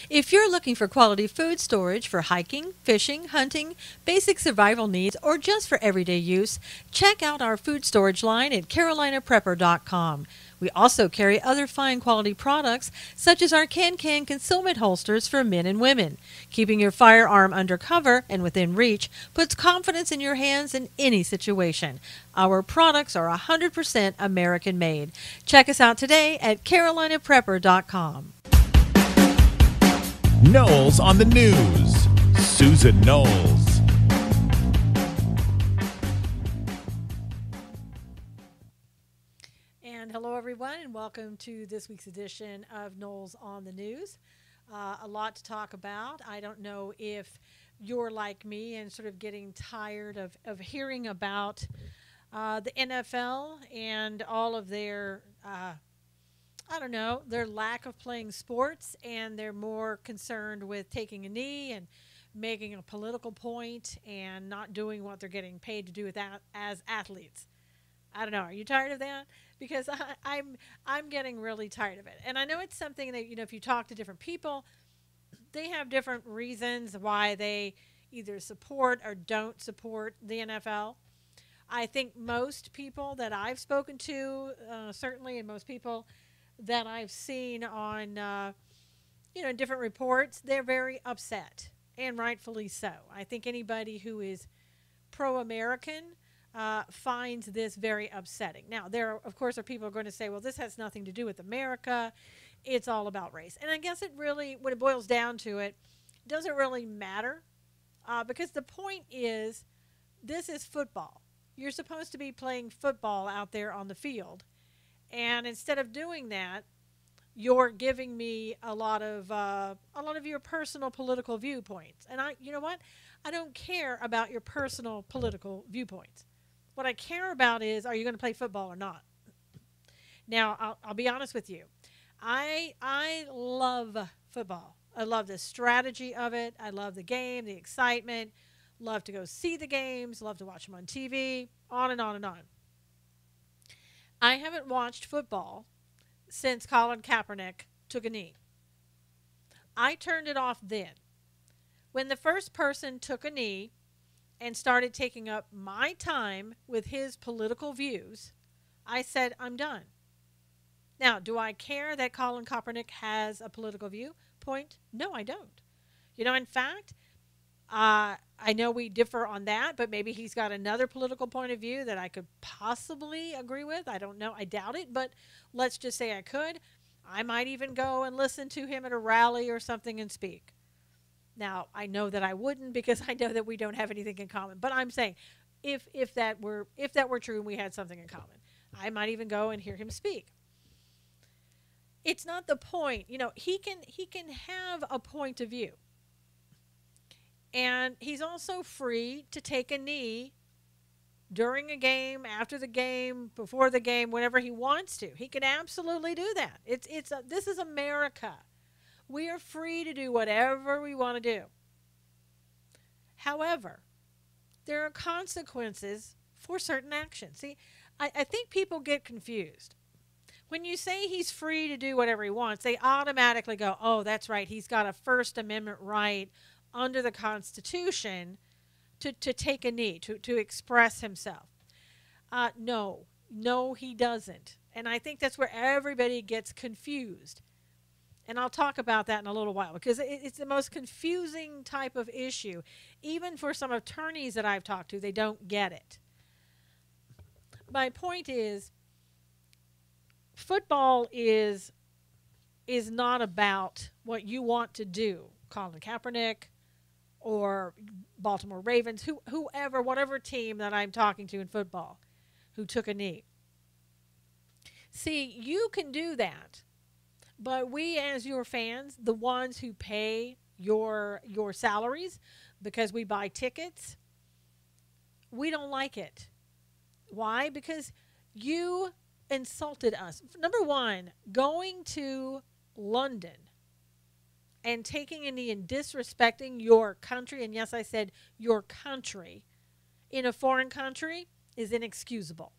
If you're looking for quality food storage for hiking, fishing, hunting, basic survival needs, or just for everyday use, check out our food storage line at carolinaprepper.com. We also carry other fine quality products such as our can concealment holsters for men and women. Keeping your firearm under cover and within reach puts confidence in your hands in any situation. Our products are 100% American made. Check us out today at carolinaprepper.com. Knowles on the news. Susan Knowles. And hello, everyone, and welcome to this week's edition of Knowles on the News. A lot to talk about. I don't know if you're like me and sort of getting tired of hearing about the NFL and all of their their lack of playing sports, and they're more concerned with taking a knee and making a political point and not doing what they're getting paid to do with that as athletes. I don't know. Are you tired of that? Because I'm getting really tired of it. And I know it's something that, if you talk to different people, they have different reasons why they either support or don't support the NFL. I think most people that I've spoken to, certainly, and most people that I've seen on, different reports, they're very upset, and rightfully so. I think anybody who is pro-American finds this very upsetting. Now, there, of course, are people who are going to say, well, this has nothing to do with America. It's all about race. And I guess it really, when it boils down to it, doesn't really matter because the point is this is football. You're supposed to be playing football out there on the field. And instead of doing that, you're giving me a lot of your personal political viewpoints. And you know what? I don't care about your personal political viewpoints. What I care about is, are you going to play football or not? Now, I'll be honest with you. I love football. I love the strategy of it. I love the game, the excitement. Love to go see the games. Love to watch them on TV. On and on and on. I haven't watched football since Colin Kaepernick took a knee. I turned it off then. When the first person took a knee and started taking up my time with his political views, I said, I'm done. Now, do I care that Colin Kaepernick has a political viewpoint? No, I don't. In fact, I know we differ on that, but maybe he's got another political point of view that I could possibly agree with. I don't know. I doubt it, but let's just say I could. I might even go and listen to him at a rally or something and speak. Now, I know that I wouldn't because I know that we don't have anything in common. But I'm saying if that were true and we had something in common, I might even go and hear him speak. It's not the point. He can have a point of view. And he's also free to take a knee during a game, after the game, before the game, whenever he wants to. He can absolutely do that. This is America. We are free to do whatever we want to do. However, there are consequences for certain actions. See, I think people get confused. When you say he's free to do whatever he wants, they automatically go, oh, that's right, he's got a First Amendment right under the Constitution to take a knee, to express himself. No, he doesn't. And I think that's where everybody gets confused. And I'll talk about that in a little while because it's the most confusing type of issue. Even for some attorneys that I've talked to, they don't get it. My point is, football is not about what you want to do. Colin Kaepernick or Baltimore Ravens, whoever, whatever team that I'm talking to in football who took a knee. See, you can do that, but we as your fans, the ones who pay your salaries because we buy tickets, we don't like it. Why? Because you insulted us. Number one, going to London and taking a knee and disrespecting your country, and yes, I said your country, in a foreign country is inexcusable.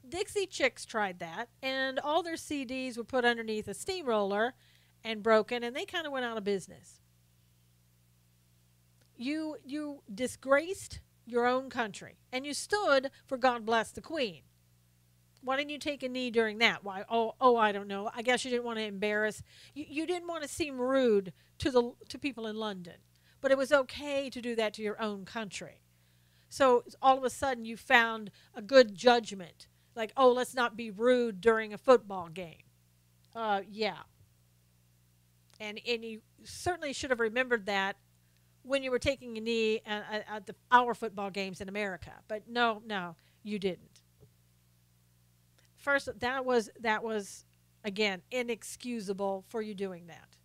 Dixie Chicks tried that, and all their CDs were put underneath a steamroller, and broken, and they kind of went out of business. You disgraced your own country, and you stood for God bless the Queen. Why didn't you take a knee during that? Why? Oh, I don't know. I guess you didn't want to embarrass. You didn't want to seem rude to people in London, but it was okay to do that to your own country. So all of a sudden you found a good judgment, like, oh, let's not be rude during a football game. Yeah, and you certainly should have remembered that when you were taking a knee at our football games in America. But no, you didn't. First, that was again inexcusable for you doing that.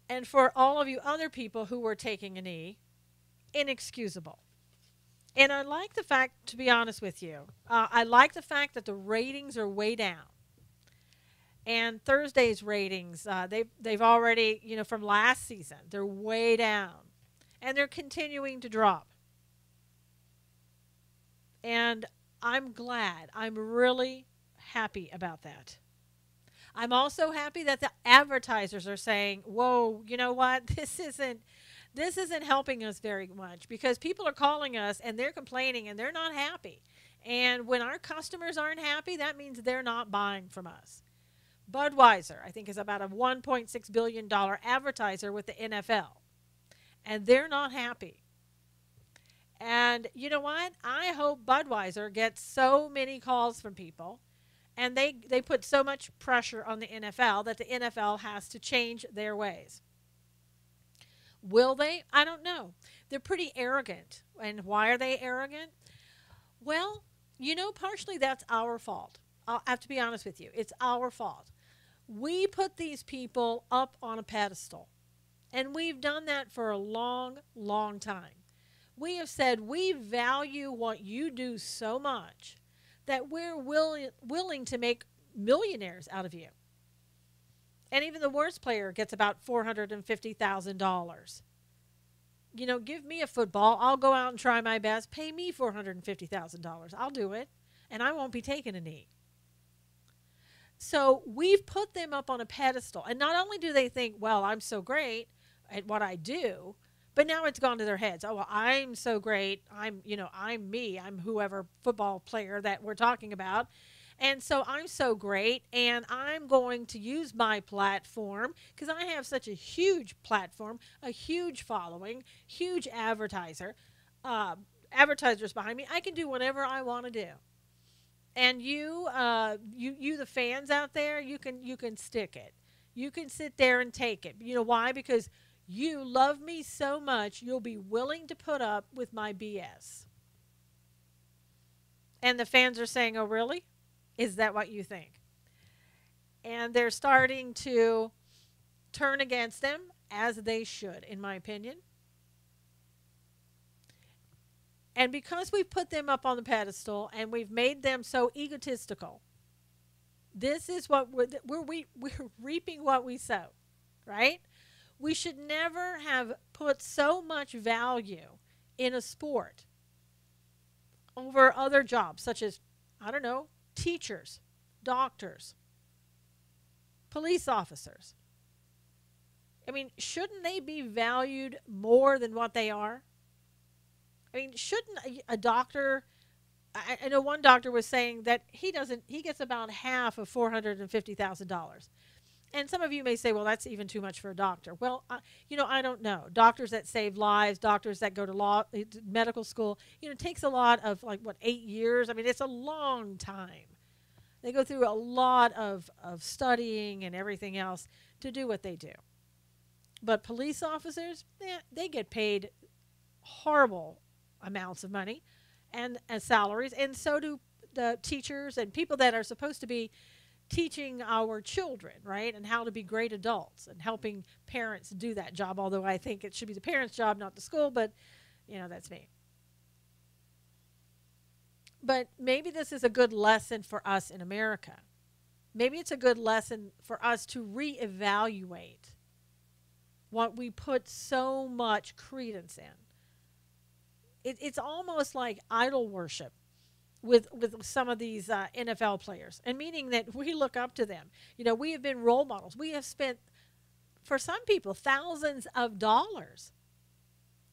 And for all of you other people who were taking a knee, inexcusable. And I like the fact, to be honest with you, I like the fact that the ratings are way down. And Thursday's ratings, they've already, from last season, they're way down. And they're continuing to drop. And I'm glad. I'm really happy about that. I'm also happy that the advertisers are saying, whoa, you know what? This isn't helping us very much, because people are calling us and they're complaining and they're not happy. And when our customers aren't happy, that means they're not buying from us. Budweiser, I think, is about a $1.6 billion advertiser with the NFL. And they're not happy. And you know what? I hope Budweiser gets so many calls from people, and they put so much pressure on the NFL that the NFL has to change their ways. Will they? I don't know. They're pretty arrogant. And why are they arrogant? Well, partially that's our fault. I have to be honest with you. It's our fault. We put these people up on a pedestal, and we've done that for a long, long time. We have said we value what you do so much that we're willing to make millionaires out of you. And even the worst player gets about $450,000. Give me a football. I'll go out and try my best. Pay me $450,000. I'll do it, and I won't be taking a knee. So we've put them up on a pedestal. And not only do they think, well, I'm so great at what I do, but now it's gone to their heads. Oh, well, I'm so great. I'm me. I'm whoever football player that we're talking about. And so I'm so great, and I'm going to use my platform, because I have such a huge platform, a huge following, huge advertisers behind me. I can do whatever I want to do. And you the fans out there, you can stick it. You can sit there and take it. You know why? Because you love me so much, you'll be willing to put up with my BS. And the fans are saying, oh, really? Is that what you think? And they're starting to turn against them, as they should, in my opinion. And because we've put them up on the pedestal and we've made them so egotistical, this is what we're reaping what we sow, right? We should never have put so much value in a sport over other jobs, such as, I don't know, teachers, doctors, police officers. I mean, shouldn't they be valued more than what they are? I mean, shouldn't a doctor, I know one doctor was saying that he gets about half of $450,000. And some of you may say, well, that's even too much for a doctor. Well, I don't know. Doctors that save lives, doctors that go to medical school, it takes a lot of 8 years? I mean, it's a long time. They go through a lot of studying and everything else to do what they do. But police officers, they get paid horrible amounts of money and salaries, and so do the teachers and people that are supposed to be teaching our children, right, and how to be great adults and helping parents do that job, although I think it should be the parents' job, not the school, but, that's me. But maybe this is a good lesson for us in America. Maybe it's a good lesson for us to reevaluate what we put so much credence in. It's almost like idol worship. with some of these NFL players, and meaning that we look up to them. We have been role models. We have spent, for some people, thousands of dollars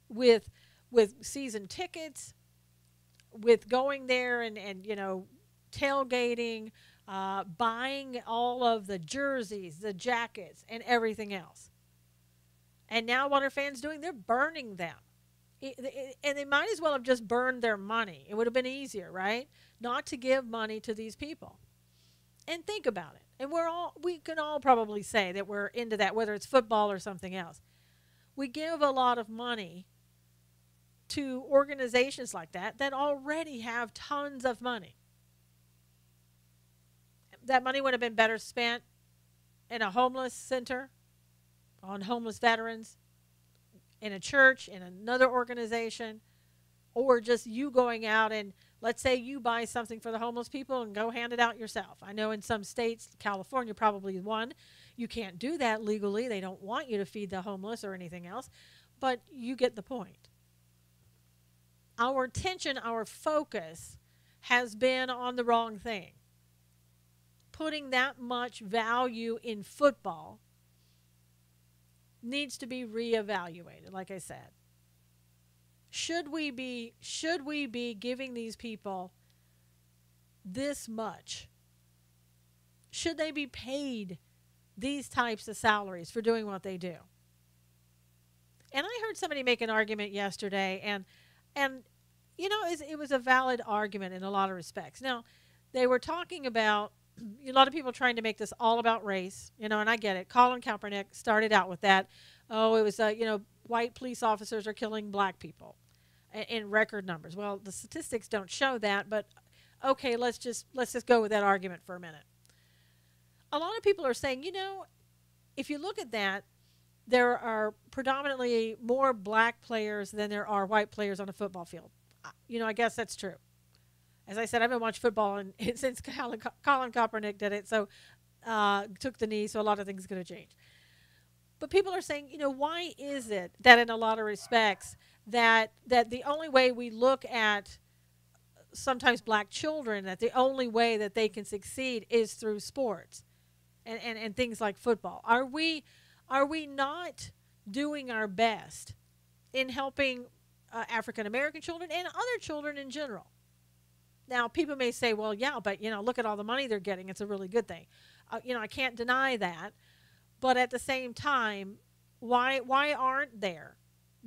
with season tickets, with going there and tailgating, buying all of the jerseys, the jackets, and everything else. And now what are fans doing? They're burning them. And they might as well have just burned their money. It would have been easier, right? Not to give money to these people. And think about it. And we can all probably say that we're into that, whether it's football or something else. We give a lot of money to organizations like that already have tons of money. That money would have been better spent in a homeless center, on homeless veterans, in a church, in another organization, or just you going out and, let's say you buy something for the homeless people and go hand it out yourself. I know in some states, California probably one, you can't do that legally. They don't want you to feed the homeless or anything else, but you get the point. Our attention, our focus has been on the wrong thing. Putting that much value in football needs to be reevaluated, like I said. Should we be giving these people this much? Should they be paid these types of salaries for doing what they do? And I heard somebody make an argument yesterday, and it was a valid argument in a lot of respects. Now, they were talking about a lot of people trying to make this all about race, and I get it. Colin Kaepernick started out with that. Oh, it was, white police officers are killing black people in record numbers. Well, the statistics don't show that, but okay, let's just go with that argument for a minute. A lot of people are saying, if you look at that, there are predominantly more black players than there are white players on a football field. I guess that's true. As I said, I've been watching football since Colin Kaepernick did it, so took the knee, so a lot of things are going to change. But people are saying, why is it that in a lot of respects that the only way we look at sometimes black children, that the only way that they can succeed is through sports and things like football? Are we not doing our best in helping African American children and other children in general? Now, people may say, well, yeah, but, look at all the money they're getting. It's a really good thing. I can't deny that. But at the same time, why aren't there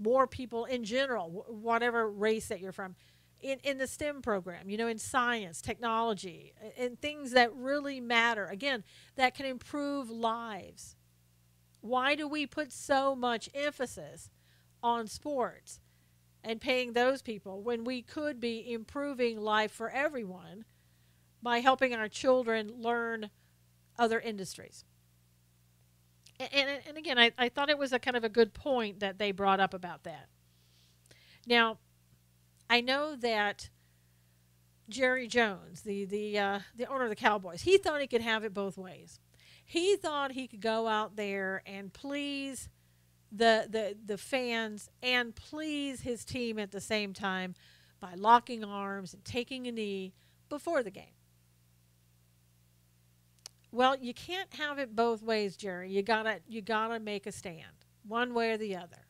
more people in general, whatever race that you're from, in the STEM program, in science, technology, and things that really matter, again, that can improve lives? Why do we put so much emphasis on sports and paying those people when we could be improving life for everyone by helping our children learn other industries? And again, I thought it was a kind of a good point that they brought up about that. Now, I know that Jerry Jones, the owner of the Cowboys, he thought he could have it both ways. He thought he could go out there and please the fans and please his team at the same time by locking arms and taking a knee before the game. Well, you can't have it both ways, Jerry. You gotta make a stand, one way or the other.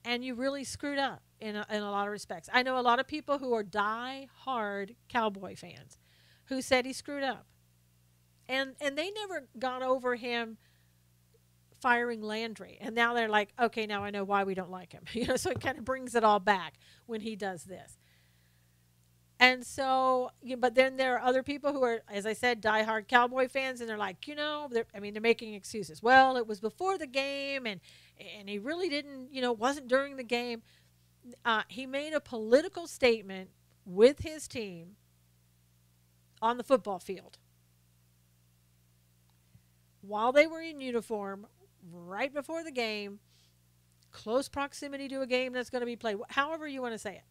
And you really screwed up in a lot of respects. I know a lot of people who are die-hard Cowboy fans who said he screwed up. And they never got over him firing Landry. And now they're like, okay, now I know why we don't like him. So it kind of brings it all back when he does this. And so, but then there are other people who are, as I said, diehard Cowboy fans, and they're like, they're making excuses. Well, it was before the game, and he really didn't, wasn't during the game. He made a political statement with his team on the football field while they were in uniform, right before the game, close proximity to a game that's going to be played, however you want to say it.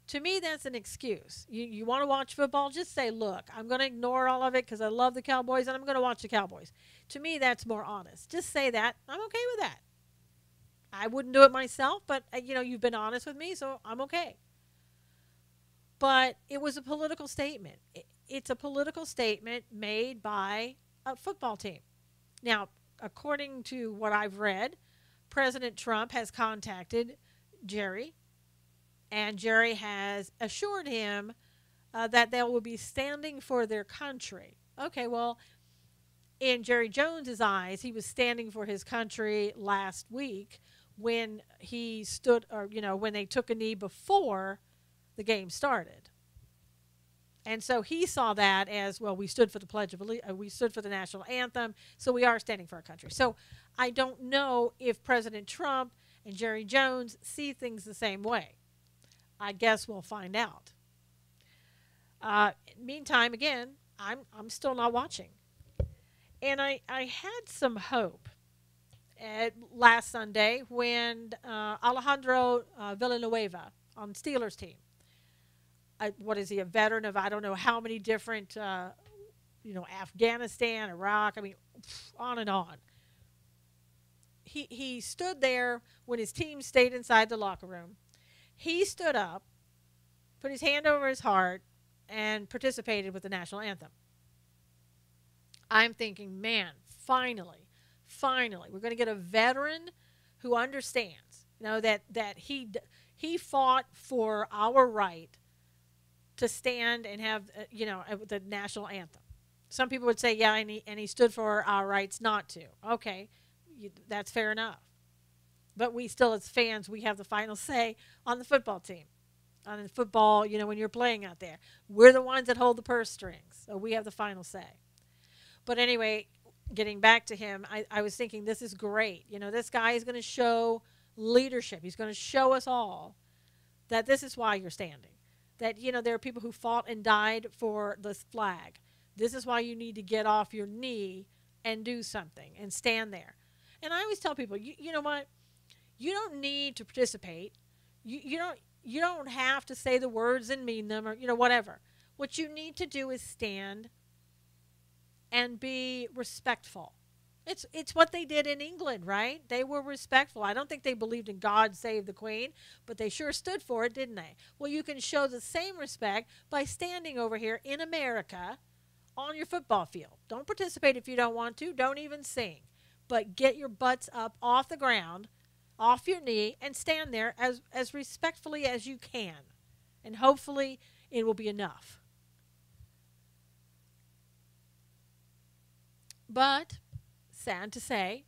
To me, that's an excuse. You want to watch football? Just say, look, I'm going to ignore all of it because I love the Cowboys and I'm going to watch the Cowboys. To me, that's more honest. Just say that. I'm okay with that. I wouldn't do it myself, but, you've been honest with me, so I'm okay. But it was a political statement. It's a political statement made by a football team. Now, according to what I've read, President Trump has contacted Jerry, and Jerry has assured him that they will be standing for their country. Okay, well, in Jerry Jones's eyes, he was standing for his country last week when he stood, or when they took a knee before the game started. And so he saw that as, well, we stood for the Pledge of Allegiance, we stood for the national anthem, so we are standing for our country. So I don't know if President Trump and Jerry Jones see things the same way. I guess we'll find out. Meantime, again, I'm still not watching. And I had some hope last Sunday when Alejandro Villanueva on Steelers team, what is he, a veteran of I don't know how many different, Afghanistan, Iraq, I mean, on and on. He stood there when his team stayed inside the locker room. He stood up, put his hand over his heart, and participated with the national anthem. I'm thinking, man, finally, we're going to get a veteran who understands, that he fought for our right to stand and have, the national anthem. Some people would say, yeah, and he stood for our rights not to. Okay, that's fair enough. But we still, as fans, we have the final say on the football team. On the football, when you're playing out there. We're the ones that hold the purse strings, so we have the final say. But anyway, getting back to him, I was thinking this is great. This guy is going to show leadership. He's going to show us all that this is why you're standing. That, there are people who fought and died for this flag. This is why you need to get off your knee and do something and stand there. And I always tell people, you know what? You don't need to participate. You don't have to say the words and mean them or, whatever. What you need to do is stand and be respectful. It's what they did in England, right? They were respectful. I don't think they believed in God save the Queen, but they sure stood for it, didn't they? Well, you can show the same respect by standing over here in America on your football field. Don't participate if you don't want to. Don't even sing. But get your butts up off the ground, off your knee, and stand there as respectfully as you can. And hopefully it will be enough. But sad to say,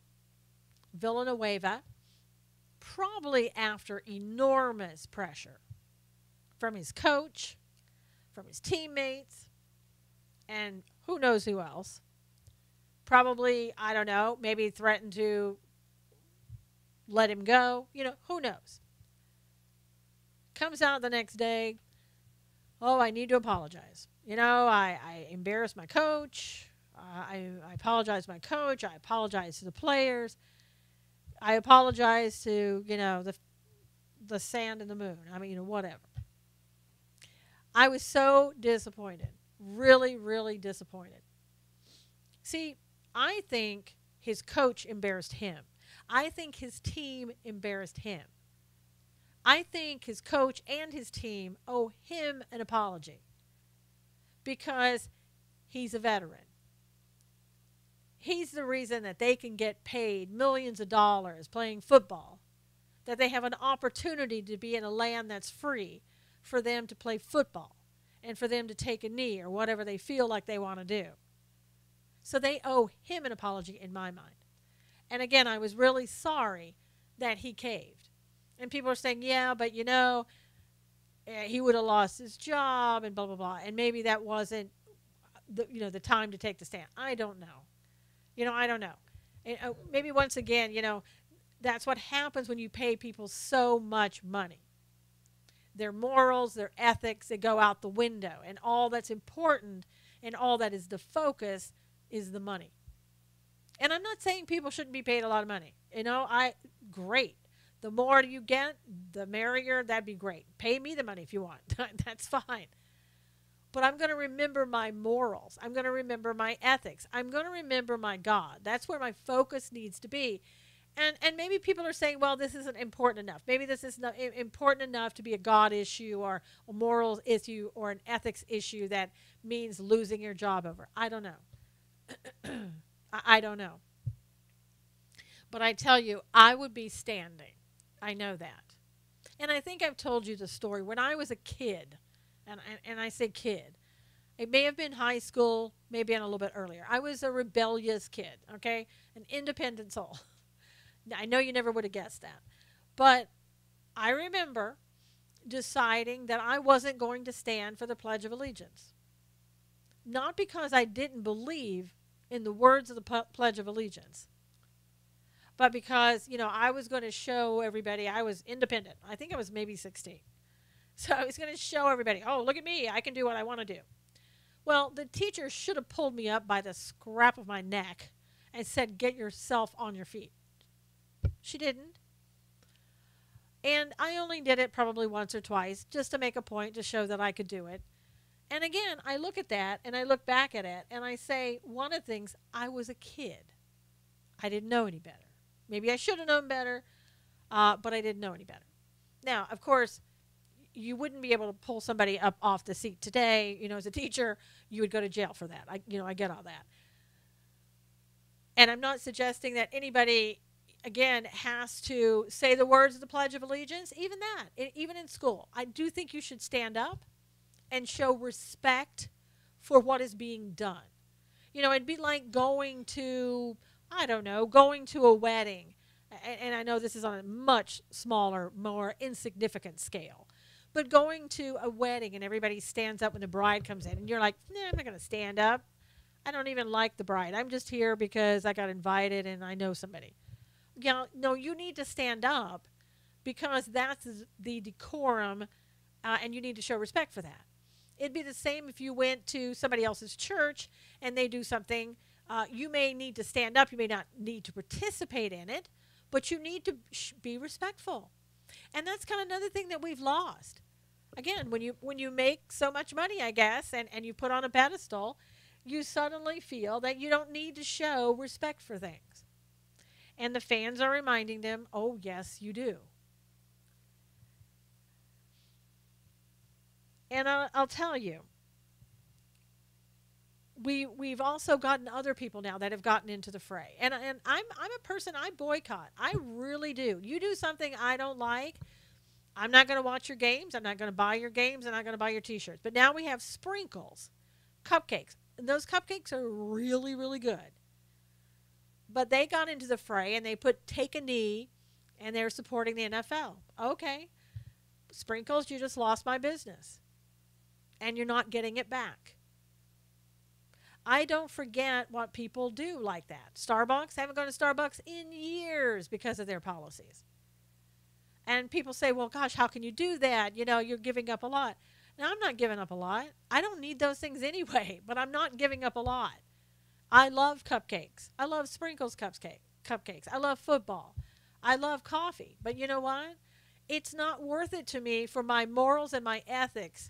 Villanueva, probably after enormous pressure from his coach, from his teammates, and who knows who else, probably, I don't know, maybe threatened to let him go. Who knows? Comes out the next day, oh, I need to apologize. I embarrassed my coach. I apologize to my coach. I apologize to the players. I apologize to, the sand and the moon. I mean, whatever. I was so disappointed. Really, really disappointed. See, I think his coach embarrassed him. I think his team embarrassed him. I think his coach and his team owe him an apology because he's a veteran. He's the reason that they can get paid millions of dollars playing football, that they have an opportunity to be in a land that's free for them to play football and for them to take a knee or whatever they feel like they want to do. So they owe him an apology in my mind. And again, I was really sorry that he caved. And people are saying, yeah, but he would have lost his job and blah, blah, blah. And maybe that wasn't the time to take the stand. I don't know. I don't know. And, maybe once again, that's what happens when you pay people so much money. Their morals, their ethics, they go out the window. And all that's important and all that is the focus is the money. And I'm not saying people shouldn't be paid a lot of money. Great. The more you get, the merrier. That'd be great. Pay me the money if you want. That's fine. But I'm going to remember my morals. I'm going to remember my ethics. I'm going to remember my God. That's where my focus needs to be. And maybe people are saying, well, this isn't important enough. Maybe this is not important enough to be a God issue or a moral issue or an ethics issue that means losing your job over. I don't know. I don't know. But I tell you, I would be standing. I know that. And I think I've told you the story. When I was a kid, and I say kid, it may have been high school, maybe a little bit earlier. I was a rebellious kid, okay? An independent soul. I know you never would have guessed that. But I remember deciding that I wasn't going to stand for the Pledge of Allegiance. Not because I didn't believe in the words of the Pledge of Allegiance, but because, I was going to show everybody I was independent. I think I was maybe 16. So I was going to show everybody, oh, look at me. I can do what I want to do. Well, the teacher should have pulled me up by the scruff of my neck and said, get yourself on your feet. She didn't. And I only did it probably once or twice just to make a point to show that I could do it. And again, I look at that and I look back at it and I say, one of the things, I was a kid. I didn't know any better. Maybe I should have known better, but I didn't know any better. Now, of course, you wouldn't be able to pull somebody up off the seat today. As a teacher, you would go to jail for that. I get all that. And I'm not suggesting that anybody, again, has to say the words of the Pledge of Allegiance. Even that, even in school, I do think you should stand up and show respect for what is being done. It'd be like going to a wedding. And I know this is on a much smaller, more insignificant scale. But going to a wedding and everybody stands up when the bride comes in. And you're like, I'm not going to stand up. I don't even like the bride. I'm just here because I got invited and I know somebody. No, you need to stand up because that's the decorum and you need to show respect for that. It'd be the same if you went to somebody else's church and they do something. You may need to stand up. You may not need to participate in it, but you need to be respectful. And that's kind of another thing that we've lost. Again, when you make so much money, I guess, and you put on a pedestal, you suddenly feel that you don't need to show respect for things. And the fans are reminding them, oh, yes, you do. And I'll tell you, we've also gotten other people now that have gotten into the fray. And I'm a person, I boycott. I really do. You do something I don't like, I'm not going to watch your games. I'm not going to buy your games. I'm not going to buy your T-shirts. But now we have sprinkles, cupcakes. And those cupcakes are really, really good. But they got into the fray and they put take a knee and they're supporting the NFL. Okay. Sprinkles, you just lost my business. And you're not getting it back. I don't forget what people do like that. Starbucks, I haven't gone to Starbucks in years because of their policies. And people say, well, gosh, how can you do that? You're giving up a lot. Now, I'm not giving up a lot. I don't need those things anyway, but I'm not giving up a lot. I love cupcakes. I love sprinkles cupcakes. I love football. I love coffee. But you know what? It's not worth it to me for my morals and my ethics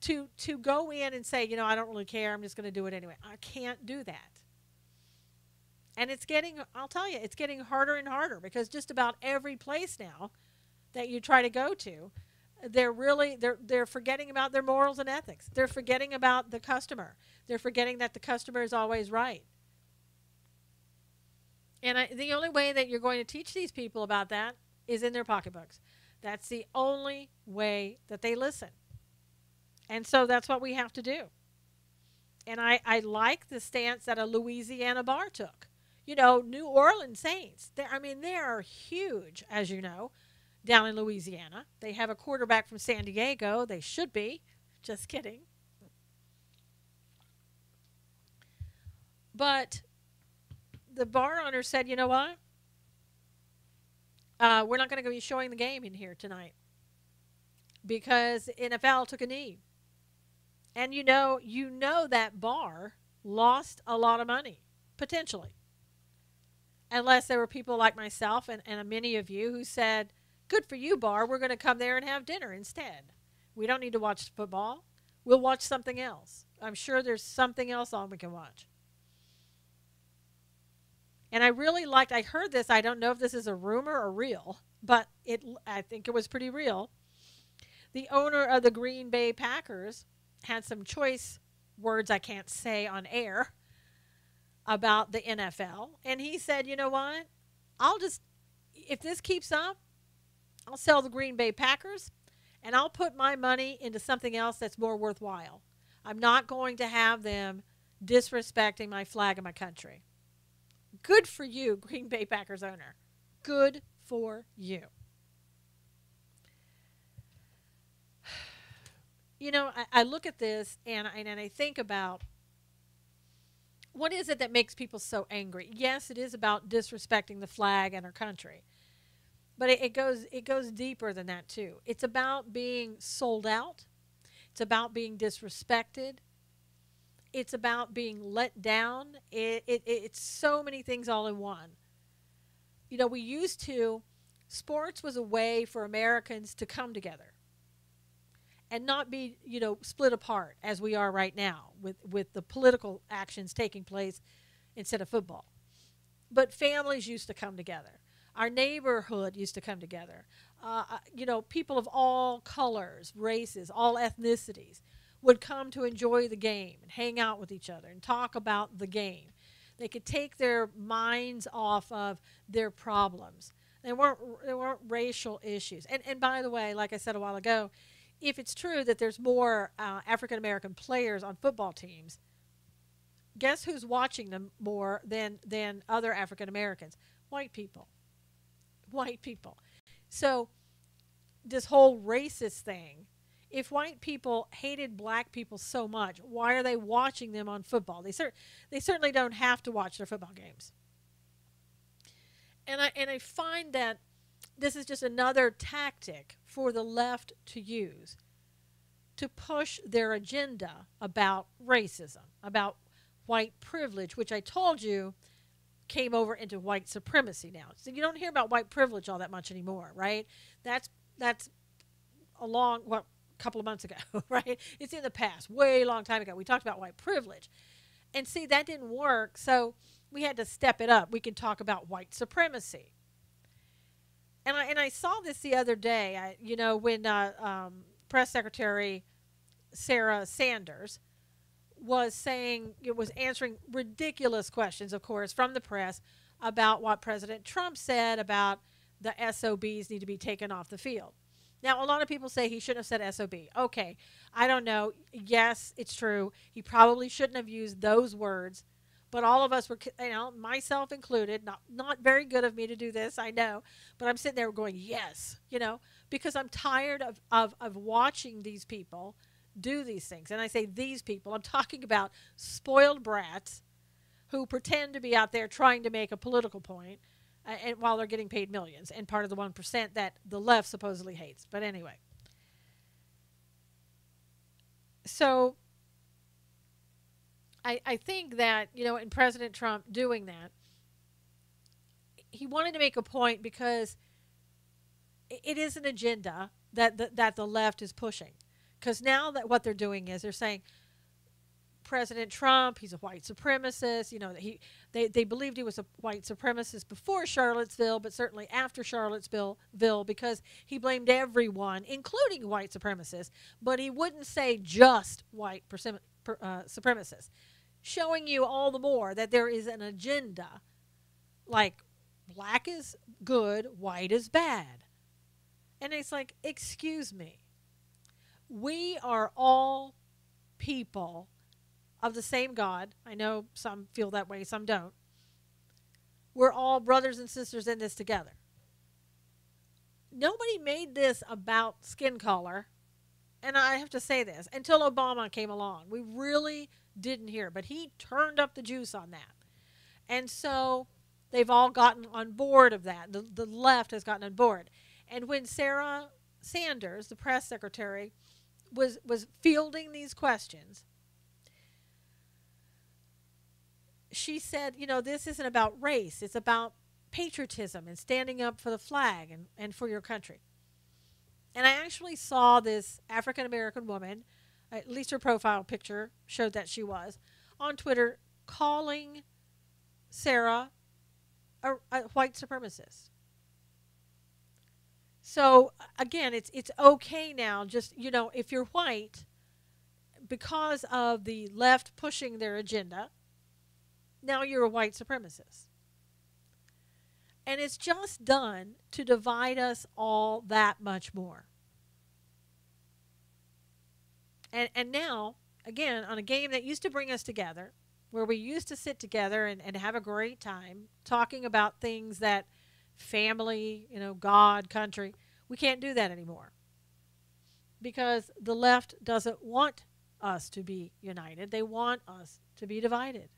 to go in and say, I don't really care. I'm just going to do it anyway. I can't do that. And I'll tell you, it's getting harder and harder because just about every place now that you try to go to, they're forgetting about their morals and ethics. They're forgetting about the customer. They're forgetting that the customer is always right. And the only way that you're going to teach these people about that is in their pocketbooks. That's the only way that they listen. And so that's what we have to do. And I like the stance that a Louisiana bar took. New Orleans Saints, they are huge, as you know, down in Louisiana. They have a quarterback from San Diego. They should be. Just kidding. But the bar owner said, you know what? We're not going to be showing the game in here tonight because NFL took a knee. And you know that bar lost a lot of money, potentially. Unless there were people like myself and many of you who said, good for you, bar, we're going to come there and have dinner instead. We don't need to watch football. We'll watch something else. I'm sure there's something else on we can watch. And I really liked, I heard this, I don't know if this is a rumor or real, but I think it was pretty real. The owner of the Green Bay Packers had some choice words I can't say on air about the NFL. And he said, you know what? If this keeps up, I'll sell the Green Bay Packers and I'll put my money into something else that's more worthwhile. I'm not going to have them disrespecting my flag and my country. Good for you, Green Bay Packers owner. Good for you. You know, I look at this and I think about, what is it that makes people so angry? Yes, it is about disrespecting the flag and our country. But it goes deeper than that too. It's about being sold out. It's about being disrespected. It's about being let down. It's so many things all in one. You know, sports was a way for Americans to come together and not be, split apart as we are right now with the political actions taking place instead of football. But families used to come together. Our neighborhood used to come together. People of all colors, races, all ethnicities would come to enjoy the game and hang out with each other and talk about the game. They could take their minds off of their problems. There weren't racial issues. And by the way, like I said a while ago, if it's true that there's more African-American players on football teams, guess who's watching them more than other African-Americans? White people. White people. So this whole racist thing, if white people hated black people so much, why are they watching them on football? They certainly don't have to watch their football games. And I find that this is just another tactic for the left to use to push their agenda about racism, about white privilege, which I told you came over into white supremacy now. So you don't hear about white privilege all that much anymore, right? That's a couple of months ago, right? It's in the past, way long time ago. We talked about white privilege. And see, that didn't work, so we had to step it up. We can talk about white supremacy. And I saw this the other day, when Press Secretary Sarah Sanders was answering ridiculous questions, of course, from the press about what President Trump said about the SOBs need to be taken off the field. Now, a lot of people say he shouldn't have said SOB. Okay, I don't know. Yes, it's true. He probably shouldn't have used those words, but all of us were, myself included, not very good of me to do this, I know, but I'm sitting there going, yes, because I'm tired of watching these people do these things. And I say these people, I'm talking about spoiled brats who pretend to be out there trying to make a political point, and while they're getting paid millions, and part of the 1% that the left supposedly hates. But anyway. So I think that, in President Trump doing that, he wanted to make a point because it is an agenda that the left is pushing. Because now that what they're doing is they're saying President Trump, he's a white supremacist. They believed he was a white supremacist before Charlottesville, but certainly after Charlottesville, because he blamed everyone, including white supremacists, but he wouldn't say just white supremacists, showing you all the more that there is an agenda, like black is good, white is bad. And it's like, excuse me. We are all people of the same God. I know some feel that way, some don't. We're all brothers and sisters in this together. Nobody made this about skin color, and I have to say this, until Obama came along. We really didn't hear, but he turned up the juice on that. And so they've all gotten on board of that. The left has gotten on board. And when Sarah Sanders, the press secretary, was fielding these questions, she said, this isn't about race. It's about patriotism and standing up for the flag and for your country. And I actually saw this African-American woman, at least her profile picture showed that she was, on Twitter calling Sarah a white supremacist. So again, it's okay now. Just if you're white, because of the left pushing their agenda, now you're a white supremacist. And it's just done to divide us all that much more. And now, again, on a game that used to bring us together, where we used to sit together and have a great time talking about things that family, God, country, we can't do that anymore. Because the left doesn't want us to be united. They want us to be divided.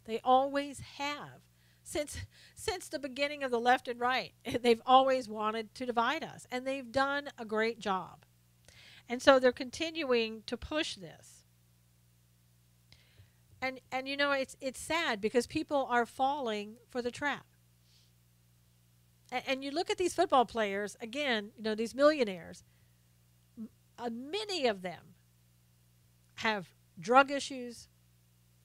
They always have. Since the beginning of the left and right, they've always wanted to divide us. And they've done a great job. And so they're continuing to push this. And it's sad because people are falling for the trap. And you look at these football players, again, these millionaires, many of them have drug issues,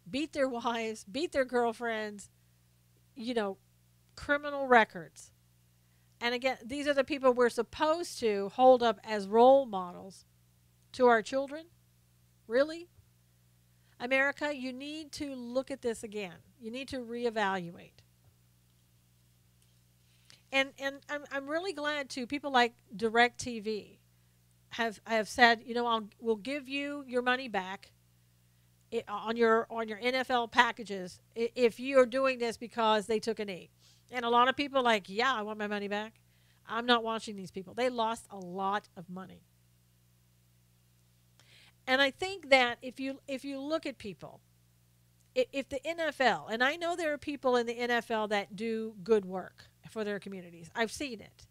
beat their wives, beat their girlfriends, criminal records. And again, these are the people we're supposed to hold up as role models to our children. Really? America, you need to look at this again. You need to reevaluate. And I'm really glad too. People like DirecTV have said, we'll give you your money back on your NFL packages if you are doing this because they took a knee. And a lot of people are like, yeah, I want my money back. I'm not watching these people. They lost a lot of money. And I think that if you look at people, if the NFL, and I know there are people in the NFL that do good work for their communities. I've seen it.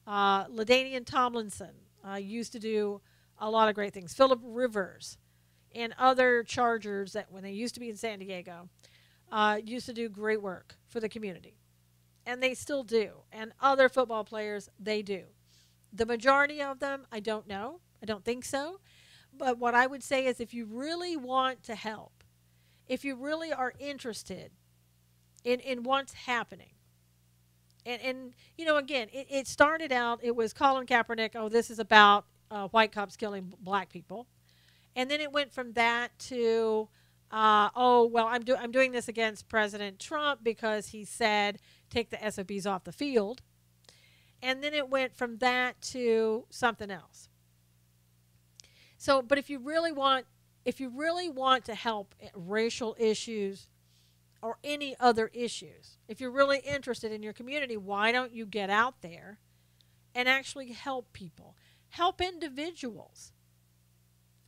LaDainian Tomlinson used to do a lot of great things. Phillip Rivers and other Chargers that when they used to be in San Diego used to do great work for the community. And they still do. And other football players, they do. The majority of them, I don't know. I don't think so. But what I would say is if you really want to help, if you really are interested in what's happening, and again, it started out, it was Colin Kaepernick, this is about white cops killing black people. And then it went from that to, I'm doing this against President Trump because he said take the SOBs off the field. And then it went from that to something else. So, but if you really want to help racial issues or any other issues, if you're really interested in your community, why don't you get out there and actually help people, help individuals?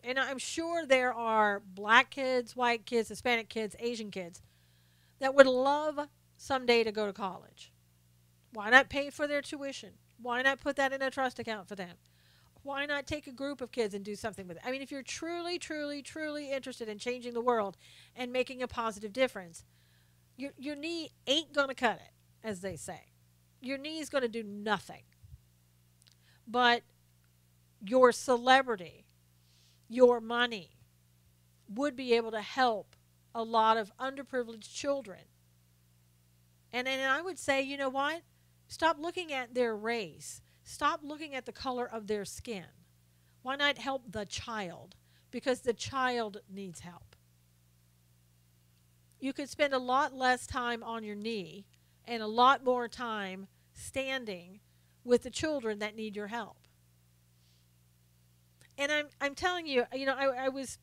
And I'm sure there are black kids, white kids, Hispanic kids, Asian kids that would love someday to go to college. Why not pay for their tuition? Why not put that in a trust account for them? Why not take a group of kids and do something with it? I mean, if you're truly, truly, truly interested in changing the world and making a positive difference, your knee ain't going to cut it, as they say. Your knee is going to do nothing. But your celebrity, your money, would be able to help a lot of underprivileged children. And I would say, you know what? Stop looking at their race. Stop looking at the color of their skin. Why not help the child? Because the child needs help. You could spend a lot less time on your knee and a lot more time standing with the children that need your help. And I'm telling you, I was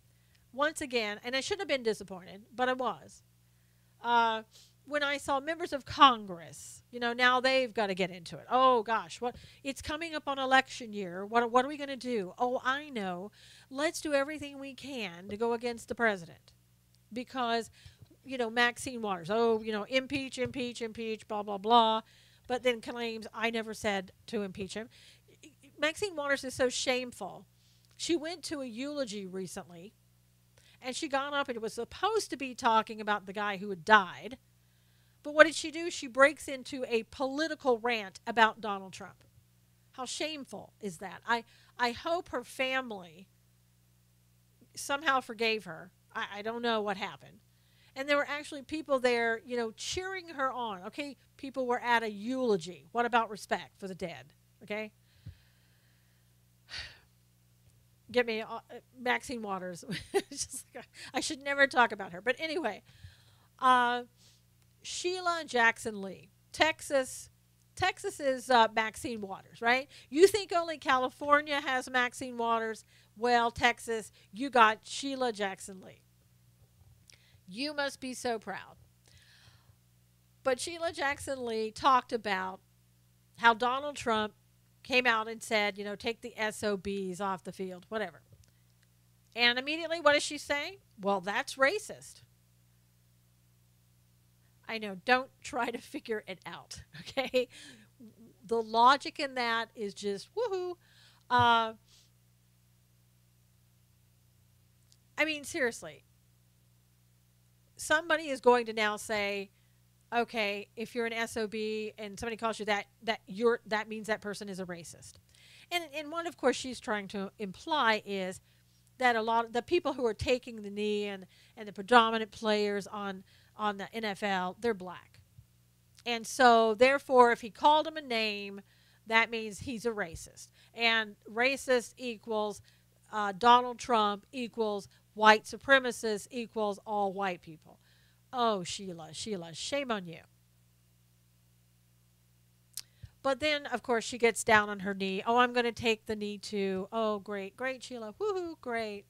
once again, and I shouldn't have been disappointed, but I was. When I saw members of Congress, now they've got to get into it. Oh gosh, it's coming up on election year. What are we going to do? Oh, I know. Let's do everything we can to go against the president. Because, Maxine Waters, impeach, blah, blah, blah. But then claims I never said to impeach him. Maxine Waters is so shameful. She went to a eulogy recently, and she got up and was supposed to be talking about the guy who had died. But what did she do? She breaks into a political rant about Donald Trump. How shameful is that? I hope her family somehow forgave her. I don't know what happened. And there were actually people there, cheering her on. Okay, people were at a eulogy. What about respect for the dead? Okay, get me Maxine Waters. Just like, I should never talk about her. But anyway, uh, Sheila Jackson Lee, Texas. Texas is Maxine Waters, right? You think only California has Maxine Waters? Well, Texas, you got Sheila Jackson Lee. You must be so proud. But Sheila Jackson Lee talked about how Donald Trump came out and said, take the SOBs off the field, whatever. And immediately, what does she say? Well, that's racist. I know, don't try to figure it out, okay? The logic in that is just woohoo. I mean, seriously. Somebody is going to now say, okay, if you're an SOB and somebody calls you that means that person is a racist. And what, of course, she's trying to imply is that a lot of the people who are taking the knee and the predominant players on the NFL, they're black. And so, therefore, if he called him a name, that means he's a racist. And racist equals Donald Trump equals white supremacist equals all white people. Oh, Sheila, shame on you. But then, of course, she gets down on her knee. Oh, I'm going to take the knee too. Oh, great, Sheila. Woohoo, great.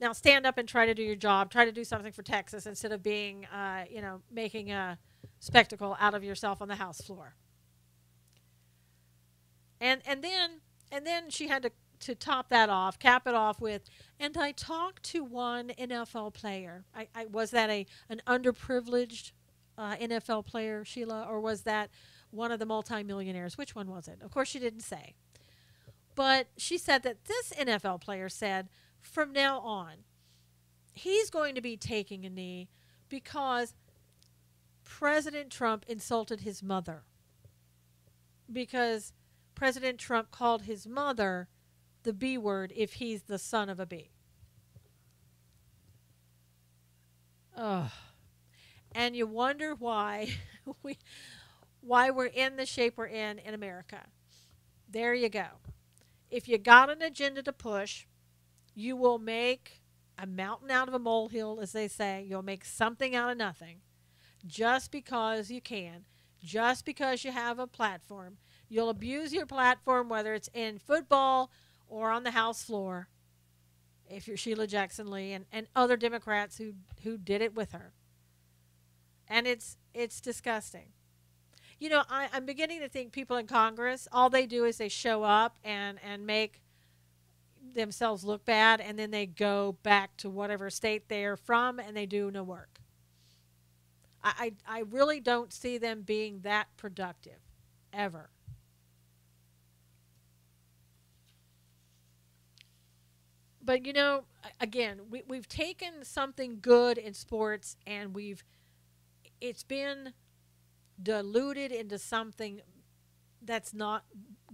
Now stand up and try to do your job. Try to do something for Texas instead of being, making a spectacle out of yourself on the House floor. And then she had to top that off, cap it off with, and I talked to one NFL player. Was that an underprivileged NFL player, Sheila, or was that one of the multimillionaires? Which one was it? Of course, she didn't say. But she said that this NFL player said, from now on, he's going to be taking a knee because President Trump insulted his mother. Because President Trump called his mother the B word if he's the son of a B. Oh. And you wonder why we're in the shape we're in America. There you go. If you got an agenda to push, you will make a mountain out of a molehill, as they say. You'll make something out of nothing just because you can, just because you have a platform. You'll abuse your platform, whether it's in football or on the House floor, if you're Sheila Jackson Lee and other Democrats who did it with her. And it's disgusting. I'm beginning to think people in Congress, all they do is they show up and make themselves look bad, and then they go back to whatever state they're from and they do no work. I really don't see them being that productive, ever. But, again, we've taken something good in sports and it's been diluted into something that's not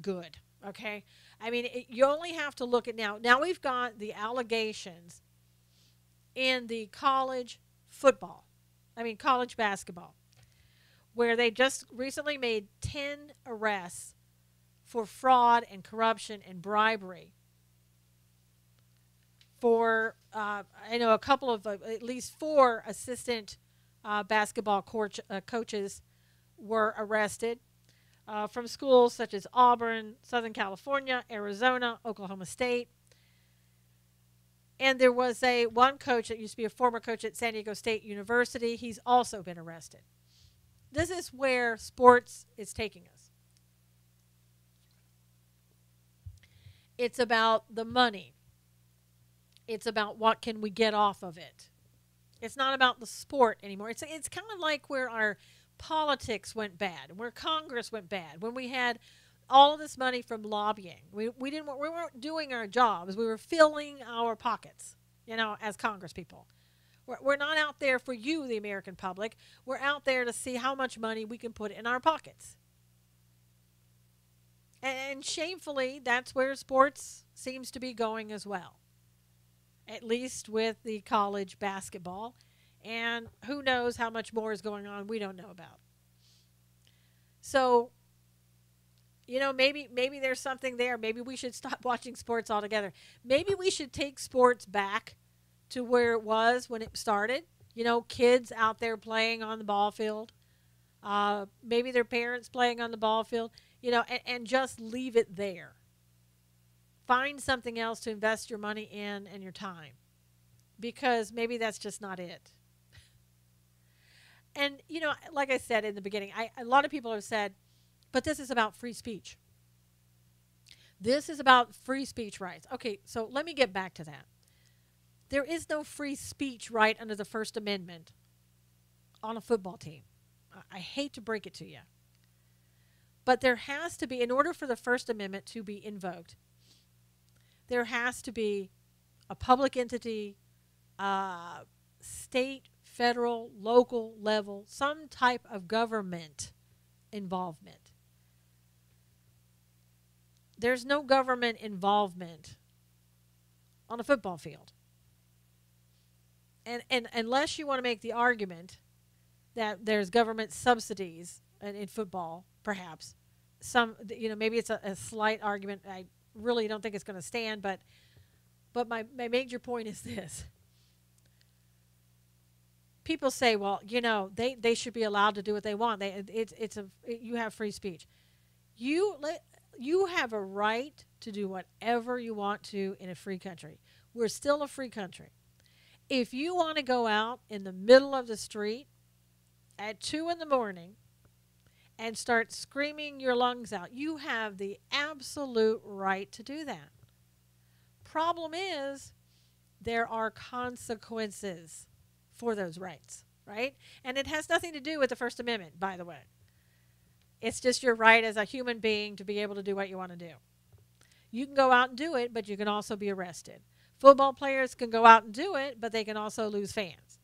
good, okay? I mean, you only have to look at now. Now we've got the allegations in the college basketball, where they just recently made 10 arrests for fraud and corruption and bribery. For, I know a couple of, at least 4 assistant basketball coaches were arrested from schools such as Auburn, Southern California, Arizona, Oklahoma State. And there was one coach that used to be a former coach at San Diego State University. He's also been arrested. This is where sports is taking us. It's about the money. It's about what can we get off of it. It's not about the sport anymore. It's kind of like where our politics went bad, where Congress went bad, when we had all of this money from lobbying. We weren't doing our jobs. We were filling our pockets, as Congress people. We're not out there for you, the American public. We're out there to see how much money we can put in our pockets. And shamefully, that's where sports seems to be going as well. at least with the college basketball. And who knows how much more is going on we don't know about. So, maybe there's something there. Maybe we should stop watching sports altogether. Maybe we should take sports back to where it was when it started. Kids out there playing on the ball field. Maybe their parents playing on the ball field, and just leave it there. Find something else to invest your money in and your time, because maybe that's just not it. And, like I said in the beginning, a lot of people have said, but this is about free speech. This is about free speech rights. Okay, so let me get back to that. There is no free speech right under the First Amendment on a football team. I hate to break it to you. But there has to be, in order for the First Amendment to be invoked, there has to be a public entity, state, federal, local level, some type of government involvement. There's no government involvement on a football field. And unless you want to make the argument that there's government subsidies in football, perhaps, maybe it's a slight argument. I really don't think it's going to stand, but my major point is this. People say, well, they should be allowed to do what they want. You have free speech. You have a right to do whatever you want to in a free country. We're still a free country. If you want to go out in the middle of the street at 2 a.m. and start screaming your lungs out, you have the absolute right to do that. Problem is, there are consequences for those rights, right? And it has nothing to do with the First Amendment, by the way. It's just your right as a human being to be able to do what you want to do. You can go out and do it, but you can also be arrested. Football players can go out and do it, but they can also lose fans.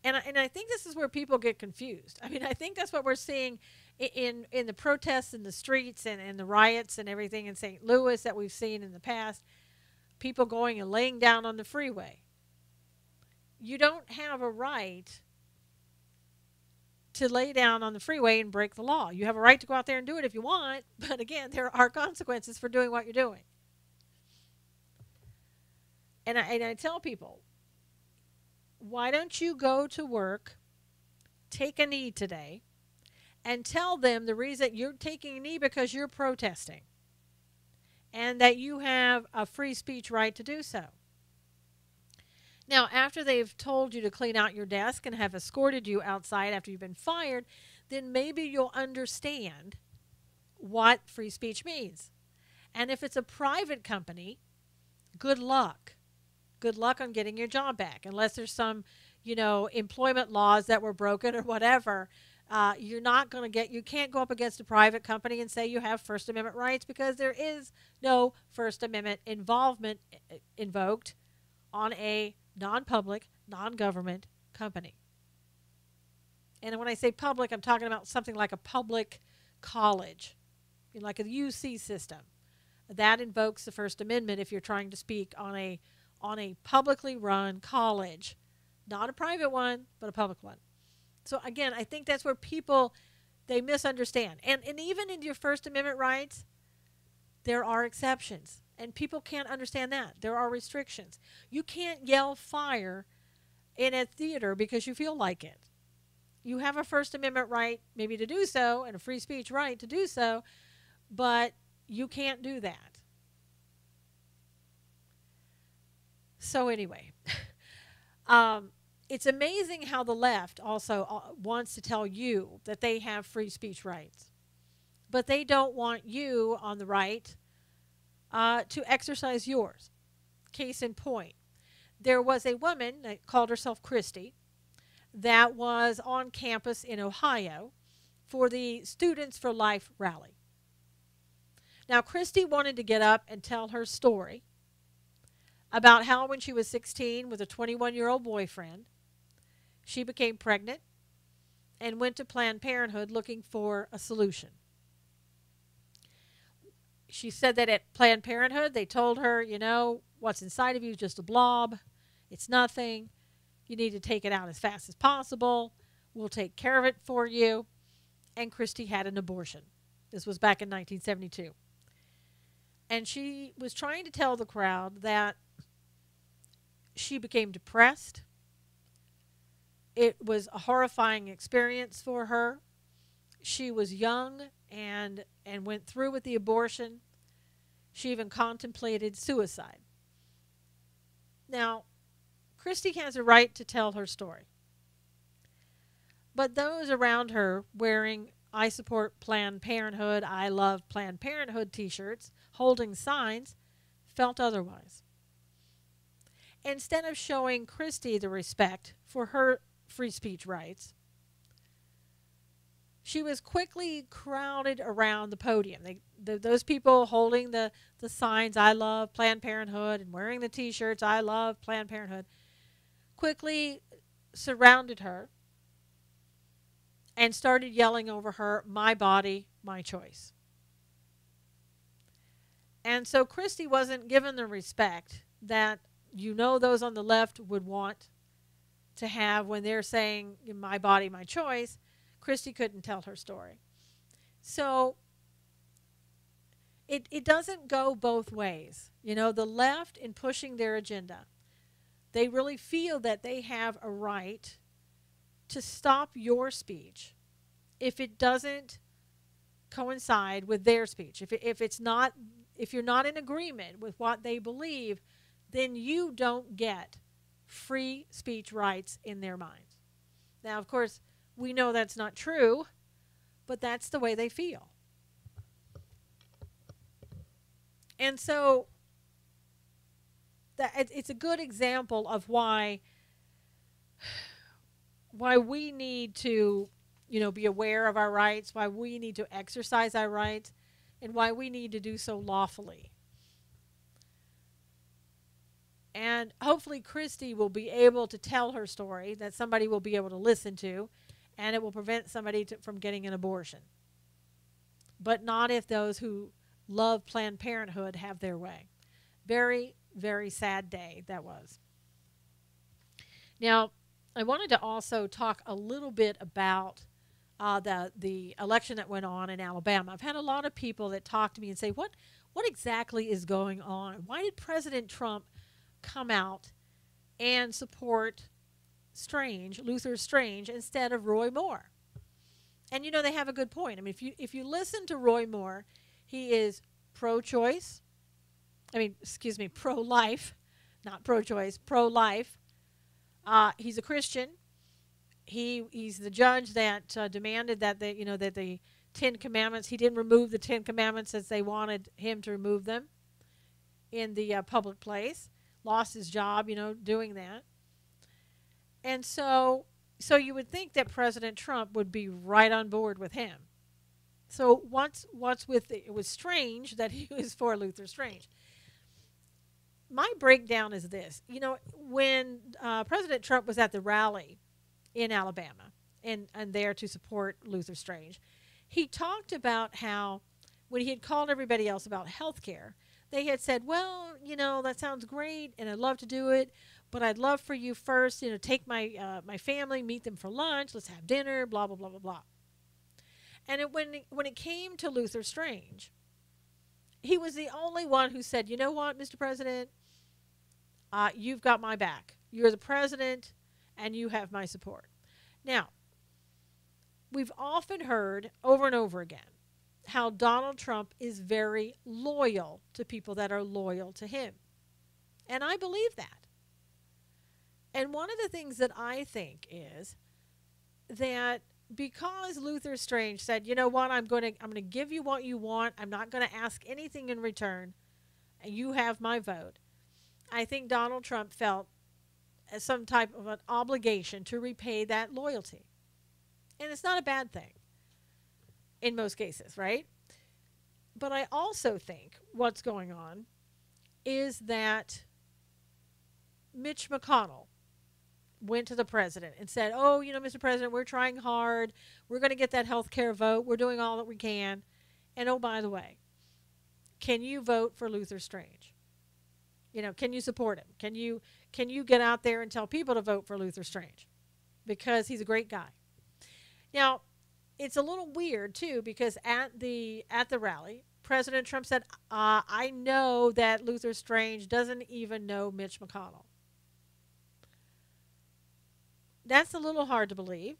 And I think this is where people get confused. I mean, I think that's what we're seeing in the protests in the streets and the riots and everything in St. Louis that we've seen in the past. People going and laying down on the freeway. You don't have a right to lay down on the freeway and break the law. You have a right to go out there and do it if you want, but again, there are consequences for doing what you're doing. And I tell people, why don't you go to work, take a knee today, and tell them the reason you're taking a knee because you're protesting and that you have a free speech right to do so. Now, after they've told you to clean out your desk and have escorted you outside after you've been fired, then maybe you'll understand what free speech means. And if it's a private company, good luck. Good luck on getting your job back. Unless there's some, employment laws that were broken or whatever, you're not going to you can't go up against a private company and say you have First Amendment rights, because there is no First Amendment involvement invoked on a non-public, non-government company. And when I say public, I'm talking about something like a public college, like a UC system. That invokes the First Amendment if you're trying to speak on a publicly run college, not a private one, but a public one. So again, I think that's where people, they misunderstand. And even in your First Amendment rights, there are exceptions. And people can't understand that. There are restrictions. You can't yell fire in a theater because you feel like it. You have a First Amendment right maybe to do so, and a free speech right to do so, but you can't do that. So anyway, it's amazing how the left also wants to tell you that they have free speech rights, but they don't want you on the right to exercise yours. Case in point, there was a woman that called herself Christy that was on campus in Ohio for the Students for Life rally. Now, Christy wanted to get up and tell her story about how when she was 16 with a 21-year-old boyfriend, she became pregnant and went to Planned Parenthood looking for a solution. She said that at Planned Parenthood, they told her, What's inside of you is just a blob. It's nothing. You need to take it out as fast as possible. We'll take care of it for you. And Christie had an abortion. This was back in 1972. And she was trying to tell the crowd that she became depressed. It was a horrifying experience for her. She was young and went through with the abortion. She even contemplated suicide. Now, Christie has a right to tell her story. But those around her wearing "I support Planned Parenthood, I love Planned Parenthood" t-shirts, holding signs, felt otherwise. Instead of showing Christie the respect for her free speech rights, she was quickly crowded around the podium. Those people holding the signs, "I love Planned Parenthood," and wearing the t-shirts, "I love Planned Parenthood," quickly surrounded her and started yelling over her, "My body, my choice." And so Christie wasn't given the respect that those on the left would want to have when they're saying, "My body, my choice." Christie couldn't tell her story. So it doesn't go both ways. The left, in pushing their agenda, they really feel that they have a right to stop your speech if it doesn't coincide with their speech. If you're not in agreement with what they believe, then you don't get free speech rights in their minds. Now, of course, we know that's not true, but that's the way they feel. And so it's a good example of why we need to, be aware of our rights, why we need to exercise our rights, and why we need to do so lawfully. And hopefully Christie will be able to tell her story that somebody will be able to listen to, and it will prevent somebody from getting an abortion. But not if those who love Planned Parenthood have their way. Very, very sad day that was. Now, I wanted to also talk a little bit about the election that went on in Alabama. I've had a lot of people that talk to me and say, what exactly is going on? Why did President Trump come out and support Luther Strange, instead of Roy Moore? And they have a good point. I mean, if you listen to Roy Moore, he is pro-choice. Pro-life, not pro-choice, pro-life. He's a Christian. He's the judge that demanded that the Ten Commandments. He didn't remove the Ten Commandments as they wanted him to remove them in the public place. Lost his job, doing that. And so you would think that President Trump would be right on board with him. So it was strange that he was for Luther Strange. My breakdown is this. When President Trump was at the rally in Alabama and there to support Luther Strange, he talked about how when he had called everybody else about health care, they had said, well, that sounds great and I'd love to do it, but I'd love for you first, take my family, meet them for lunch, let's have dinner, blah, blah, blah, blah, blah. And when it came to Luther Strange, he was the only one who said, you know what, Mr. President, you've got my back. You're the president and you have my support. Now, we've often heard over and over again how Donald Trump is very loyal to people that are loyal to him. And I believe that. And one of the things that I think is that because Luther Strange said, you know what, I'm going to give you what you want. I'm not going to ask anything in return. And you have my vote. I think Donald Trump felt as some type of an obligation to repay that loyalty. And it's not a bad thing in most cases, right? But I also think what's going on is that Mitch McConnell went to the president and said, oh, Mr. President, we're trying hard. We're going to get that health care vote. We're doing all that we can. And oh, by the way, can you vote for Luther Strange? Can you support him? Can you get out there and tell people to vote for Luther Strange? Because he's a great guy. Now, it's a little weird too because at the rally, President Trump said, "I know that Luther Strange doesn't even know Mitch McConnell." That's a little hard to believe,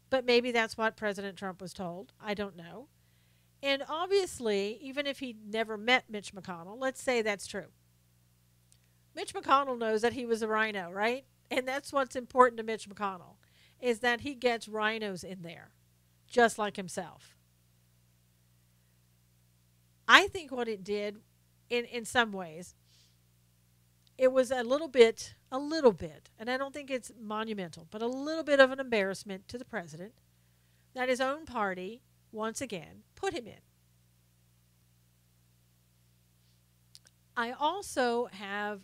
but maybe that's what President Trump was told. I don't know. And obviously, even if he never met Mitch McConnell, let's say that's true. Mitch McConnell knows that he was a rhino, right? And that's what's important to Mitch McConnell, is that he gets rhinos in there, just like himself. I think what it did, in some ways, it was a little bit, and I don't think it's monumental, but a little bit of an embarrassment to the president that his own party, once again, put him in. I also have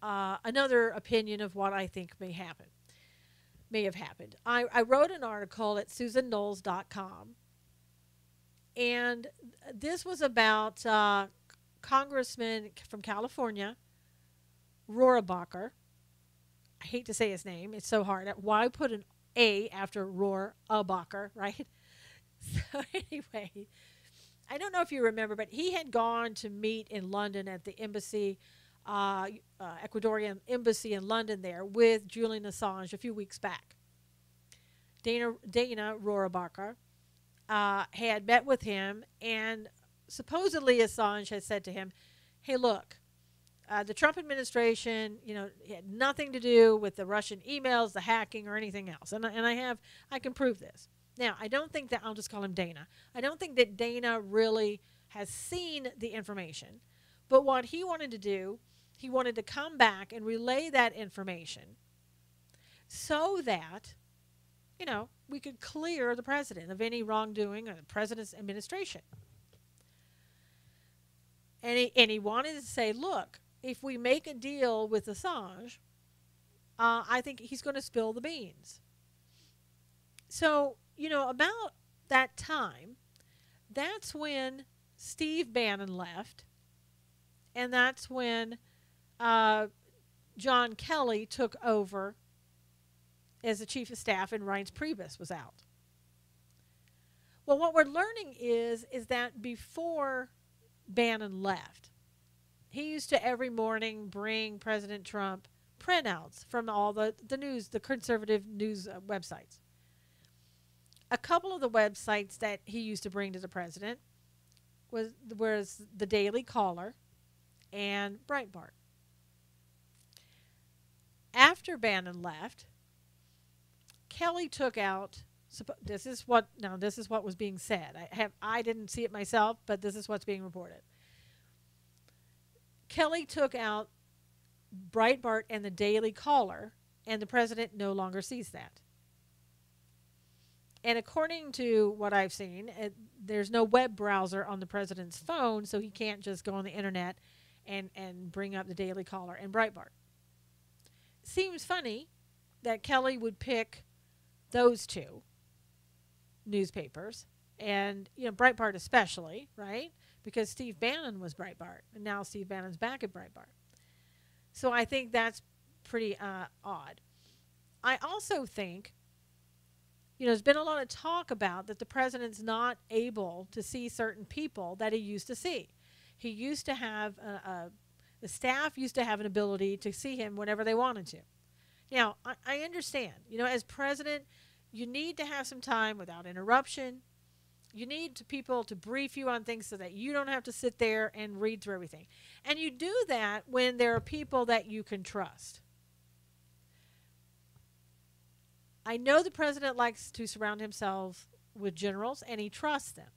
another opinion of what I think may have happened. I wrote an article at SusanKnowles.com, and this was about Congressman from California, Rohrabacher. I hate to say his name. It's so hard. Why put an A after Rohrabacher, right? So anyway, I don't know if you remember, but he had gone to meet in London at the embassy, Ecuadorian embassy in London there with Julian Assange a few weeks back. Dana Rohrabacher had met with him, and supposedly Assange had said to him, "Hey, look, the Trump administration, had nothing to do with the Russian emails, the hacking, or anything else, and I can prove this." Now, I don't think that, I'll just call him Dana. I don't think that Dana really has seen the information. But what he wanted to do, he wanted to come back and relay that information so that, we could clear the president of any wrongdoing or the president's administration. And he wanted to say, look, if we make a deal with Assange, I think he's going to spill the beans. So, about that time, that's when Steve Bannon left, and that's when John Kelly took over as the chief of staff and Reince Priebus was out. Well, what we're learning is that before Bannon left, he used to every morning bring President Trump printouts from all the news, the conservative news websites. A couple of the websites that he used to bring to the president was the Daily Caller and Breitbart. After Bannon left, Kelly took out, this is what was being said. I didn't see it myself, but this is what's being reported. Kelly took out Breitbart and the Daily Caller, and the president no longer sees that. And according to what I've seen, there's no web browser on the president's phone, so he can't just go on the internet and bring up the Daily Caller and Breitbart. Seems funny that Kelly would pick those two newspapers, and Breitbart especially, right? Because Steve Bannon was Breitbart, and now Steve Bannon's back at Breitbart. So I think that's pretty odd. I also think, there's been a lot of talk about that the president's not able to see certain people that he used to see. He used to have, the staff used to have an ability to see him whenever they wanted to. Now, I understand, as president, you need to have some time without interruption. You need people to brief you on things so that you don't have to sit there and read through everything. And you do that when there are people that you can trust. I know the president likes to surround himself with generals, and he trusts them.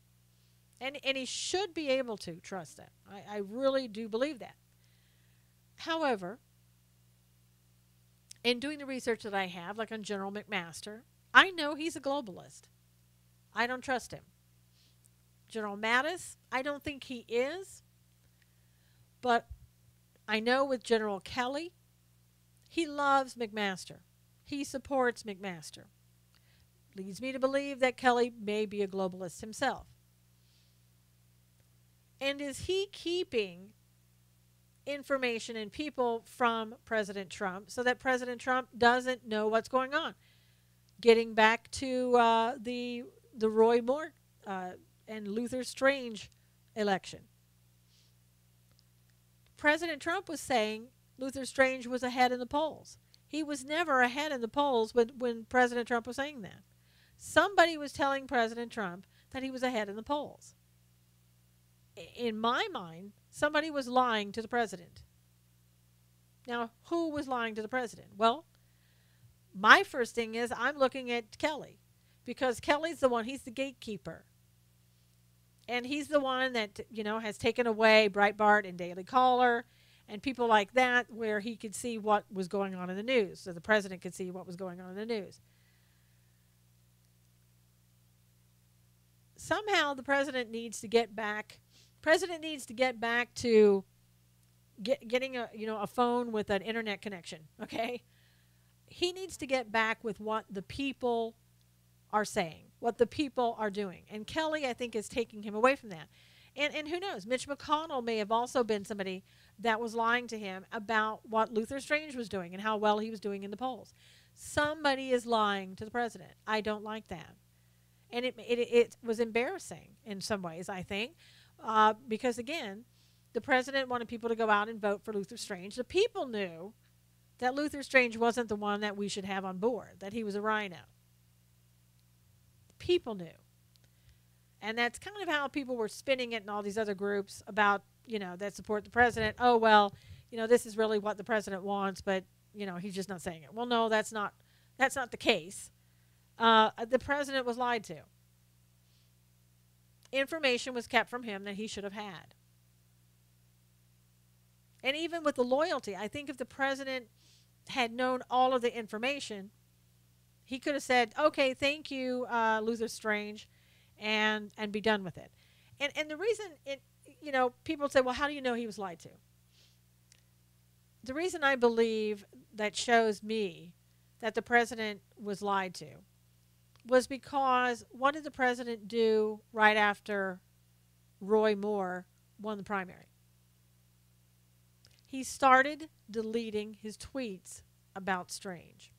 And he should be able to trust them. I really do believe that. However, in doing the research that I have, like on General McMaster, I know he's a globalist. I don't trust him. General Mattis, I don't think he is. But I know with General Kelly, he loves McMaster. He supports McMaster. Leads me to believe that Kelly may be a globalist himself. And is he keeping information and people from President Trump so that President Trump doesn't know what's going on. Getting back to the Roy Moore and Luther Strange election. President Trump was saying Luther Strange was ahead in the polls. He was never ahead in the polls when President Trump was saying that. Somebody was telling President Trump that he was ahead in the polls. In my mind, somebody was lying to the president. Now, who was lying to the president? Well, my first thing is I'm looking at Kelly, because Kelly's the one, he's the gatekeeper. And he's the one that, has taken away Breitbart and Daily Caller and people like that, where he could see what was going on in the news. So the president could see what was going on in the news. Somehow the president needs to get back to getting a phone with an internet connection, okay? He needs to get back with what the people are saying, what the people are doing. And Kelly, I think, is taking him away from that. And who knows, Mitch McConnell may have also been somebody that was lying to him about what Luther Strange was doing and how well he was doing in the polls. Somebody is lying to the president. I don't like that. And it was embarrassing in some ways, I think, because, again, the president wanted people to go out and vote for Luther Strange. The people knew that Luther Strange wasn't the one that we should have on board, that he was a rhino. People knew. And that's kind of how people were spinning it in all these other groups about, that support the president. Oh, well, this is really what the president wants, but, he's just not saying it. Well, no, that's not the case. The president was lied to. Information was kept from him that he should have had. And even with the loyalty, I think if the president had known all of the information, he could have said, okay, thank you, Luther Strange, and be done with it. And the reason people say, well, how do you know he was lied to? The reason I believe that shows me that the president was lied to was because what did the president do right after Roy Moore won the primary? He started deleting his tweets about Strange.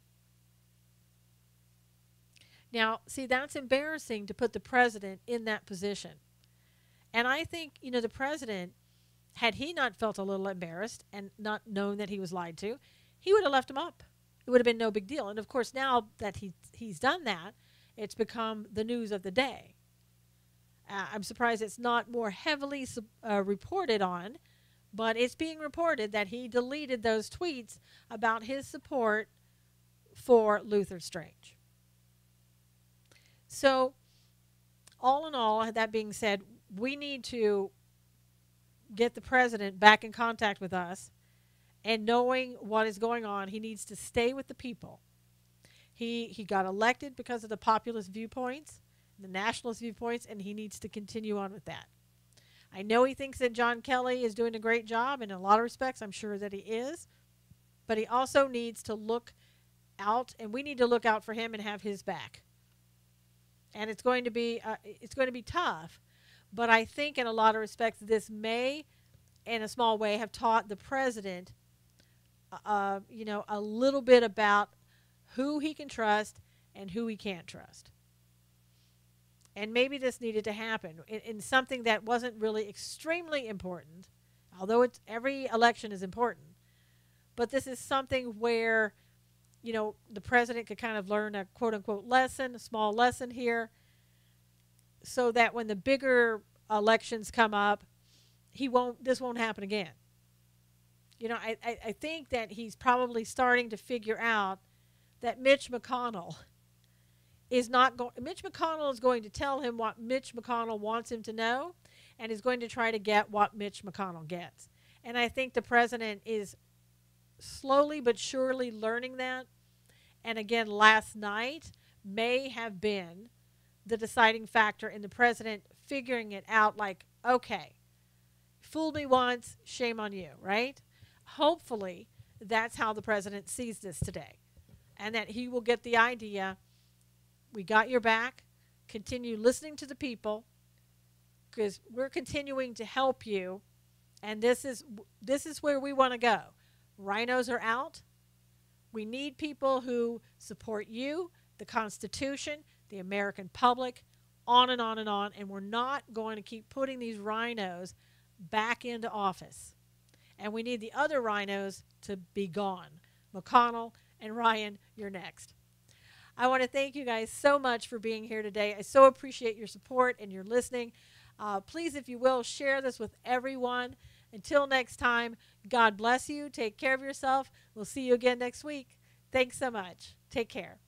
Now, see, that's embarrassing to put the president in that position. And I think, the president, had he not felt a little embarrassed and not known that he was lied to, he would have left him up. It would have been no big deal. And, of course, now that he's done that, it's become the news of the day. I'm surprised it's not more heavily reported on, but it's being reported that he deleted those tweets about his support for Luther Strange. So, all in all, that being said, we need to get the president back in contact with us, and knowing what is going on, he needs to stay with the people. He got elected because of the populist viewpoints, the nationalist viewpoints, and he needs to continue on with that. I know he thinks that John Kelly is doing a great job, and in a lot of respects, I'm sure that he is, but he also needs to look out, and we need to look out for him and have his back. And it's going to be tough, but I think in a lot of respects this may, in a small way, have taught the president, a little bit about who he can trust and who he can't trust. And maybe this needed to happen in something that wasn't really extremely important, although every election is important. But this is something where, the president could kind of learn a quote-unquote lesson, a small lesson here, so that when the bigger elections come up, this won't happen again. I think that he's probably starting to figure out that Mitch McConnell is going to tell him what Mitch McConnell wants him to know, and is going to try to get what Mitch McConnell gets. And I think the president is slowly but surely learning that. And again, last night may have been the deciding factor in the president figuring it out, like, okay, fooled me once, shame on you, right? Hopefully that's how the president sees this today, and that he will get the idea, we got your back, continue listening to the people, because we're continuing to help you And this is where we want to go. Rhinos are out. We need people who support you, the Constitution, the American public, on and on and on. And we're not going to keep putting these rhinos back into office. And we need the other rhinos to be gone. McConnell and Ryan, you're next. I want to thank you guys so much for being here today. I so appreciate your support and your listening. Please, if you will, share this with everyone. Until next time, God bless you. Take care of yourself. We'll see you again next week. Thanks so much. Take care.